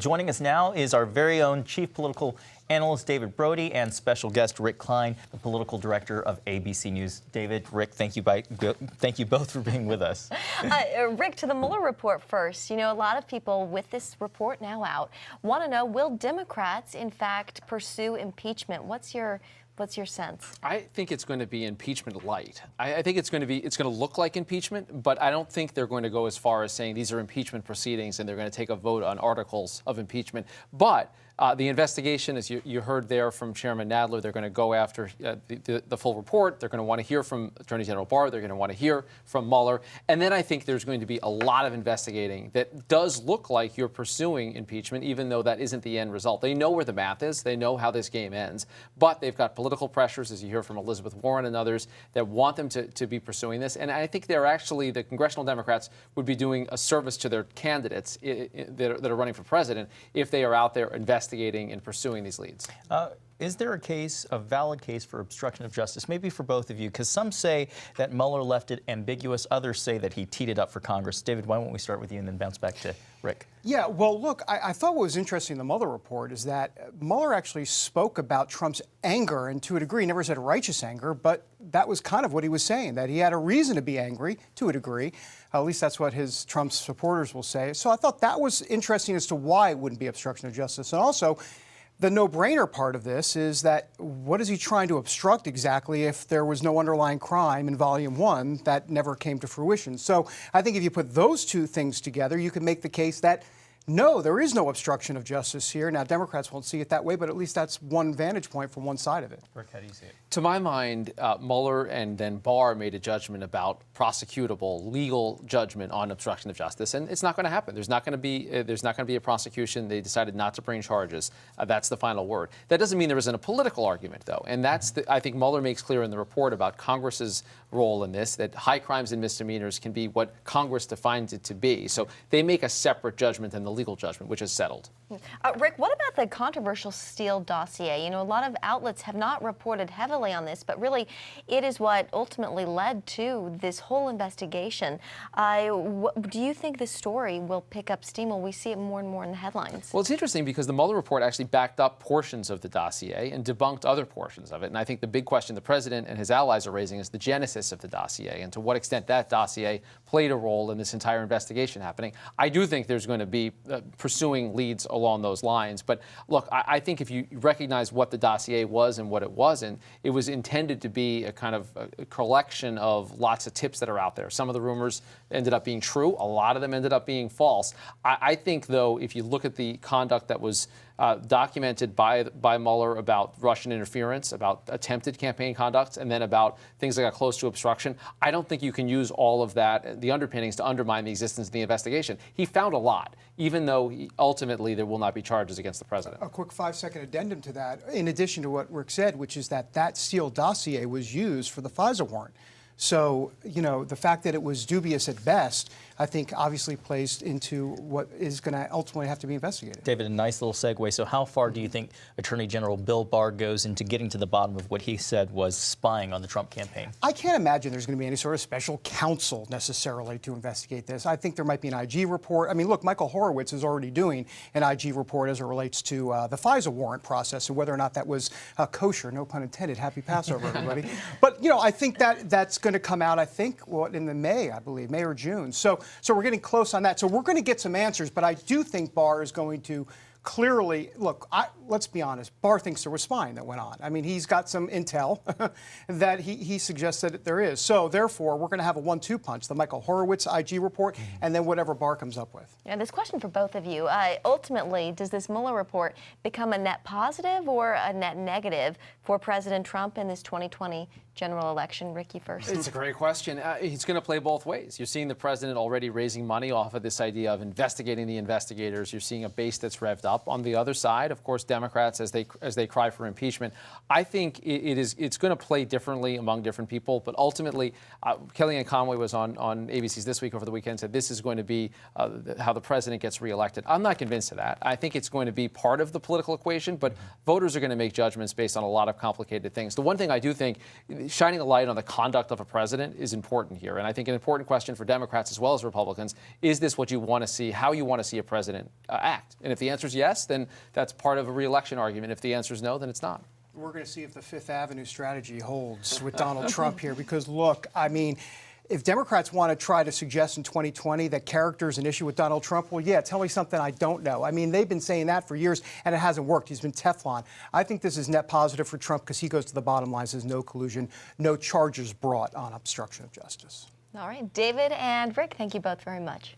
Joining us now is our very own chief political analyst, David Brody, and special guest, Rick Klein, the political director of ABC News. David, Rick, thank you both for being with us. Rick, to the Mueller report first. You know, a lot of people with this report now out want to know, will Democrats, in fact, pursue impeachment? What's your sense? I think it's going to be impeachment light. I think it's going to look like impeachment, but I don't think they're going to go as far as saying these are impeachment proceedings and they're going to take a vote on articles of impeachment. But the investigation, as you heard there from Chairman Nadler, they're going to go after the full report. They're going to want to hear from Attorney General Barr. They're going to want to hear from Mueller. And then I think there's going to be a lot of investigating that does look like you're pursuing impeachment, even though that isn't the end result. They know where the math is. They know how this game ends. But they've got political pressures, as you hear from Elizabeth Warren and others, that want them to be pursuing this. And I think they're actually, the congressional Democrats would be doing a service to their candidates that are running for president if they are out there investigating and pursuing these leads. Is there a valid case for obstruction of justice, maybe for both of you? Because some say that Mueller left it ambiguous. Others say that he teed it up for Congress. David, why don't we start with you and then bounce back to Rick? Yeah, well, look, I thought what was interesting in the Mueller report is that Mueller actually spoke about Trump's anger, and to a degree, never said righteous anger, but that was kind of what he was saying, that he had a reason to be angry, to a degree. At least that's what Trump's supporters will say. So I thought that was interesting as to why it wouldn't be obstruction of justice. And also, the no-brainer part of this is that what is he trying to obstruct exactly if there was no underlying crime in Volume 1 that never came to fruition? So I think if you put those two things together, you can make the case that no, there is no obstruction of justice here. Now, Democrats won't see it that way, but at least that's one vantage point from one side of it. Rick, how do you see it? To my mind, Mueller and then Barr made a judgment about prosecutable, legal judgment on obstruction of justice, and it's not going to happen. There's not going to be a prosecution. They decided not to bring charges. That's the final word. That doesn't mean there isn't a political argument, though, and that's I think Mueller makes clear in the report about Congress's role in this, that high crimes and misdemeanors can be what Congress defines it to be. So they make a separate judgment than the legal judgment, which is settled. Rick, what about the controversial Steele dossier? You know, a lot of outlets have not reported heavily on this, but really it is what ultimately led to this whole investigation. Do you think this story will pick up steam? Will we see it more and more in the headlines? Well, it's interesting because the Mueller report actually backed up portions of the dossier and debunked other portions of it. And I think the big question the president and his allies are raising is the genesis of the dossier and to what extent that dossier played a role in this entire investigation happening. I do think there's going to be pursuing leads along those lines. But look, I think if you recognize what the dossier was and what it wasn't, it was intended to be a kind of a collection of lots of tips that are out there. Some of the rumors ended up being true. A lot of them ended up being false. I think, though, if you look at the conduct that was documented by Mueller about Russian interference, about attempted campaign conduct, and then about things that got close to obstruction, I don't think you can use all of that, the underpinnings, to undermine the existence of the investigation. He found a lot, even though ultimately there will not be charges against the president. A quick 5-second addendum to that, in addition to what Rick said, which is that Steele dossier was used for the FISA warrant. So, you know, the fact that it was dubious at best, I think obviously plays into what is going to ultimately have to be investigated. David, a nice little segue. So how far do you think Attorney General Bill Barr goes into getting to the bottom of what he said was spying on the Trump campaign? I can't imagine there's going to be any sort of special counsel necessarily to investigate this. I think there might be an IG report. I mean, look, Michael Horowitz is already doing an IG report as it relates to the FISA warrant process and whether or not that was kosher. No pun intended. Happy Passover, everybody. But, you know, I think that's going to come out, I think, in the May, I believe, May or June. So we're getting close on that. So we're going to get some answers, but I do think Barr is going to clearly, look, let's be honest, Barr thinks there was spying that went on. I mean, he's got some intel that he suggests that there is. So therefore, we're going to have a 1-2 punch, the Michael Horowitz IG report, and then whatever Barr comes up with. Yeah, this question for both of you. Ultimately, does this Mueller report become a net positive or a net negative for President Trump in this 2020 general election? Ricky first. It's a great question. He's going to play both ways. You're seeing the president already raising money off of this idea of investigating the investigators. You're seeing a base that's revved up on the other side. Of course, Democrats, as they cry for impeachment, I think it's going to play differently among different people. But ultimately, Kellyanne Conway was on ABC's This Week over the weekend, said this is going to be how the president gets reelected. I'm not convinced of that. I think it's going to be part of the political equation, but voters are going to make judgments based on a lot of complicated things. The one thing I do think, shining a light on the conduct of a president is important here. And I think an important question for Democrats as well as Republicans, is this what you want to see, how you want to see a president act? And if the answer is yes, then that's part of a re-election argument. If the answer is no, then it's not. We're going to see if the Fifth Avenue strategy holds with Donald Trump here, because look, I mean, if Democrats want to try to suggest in 2020 that character is an issue with Donald Trump, well, yeah, tell me something I don't know. I mean, they've been saying that for years, and it hasn't worked. He's been Teflon. I think this is net positive for Trump because he goes to the bottom line, says no collusion, no charges brought on obstruction of justice. All right, David and Rick, thank you both very much.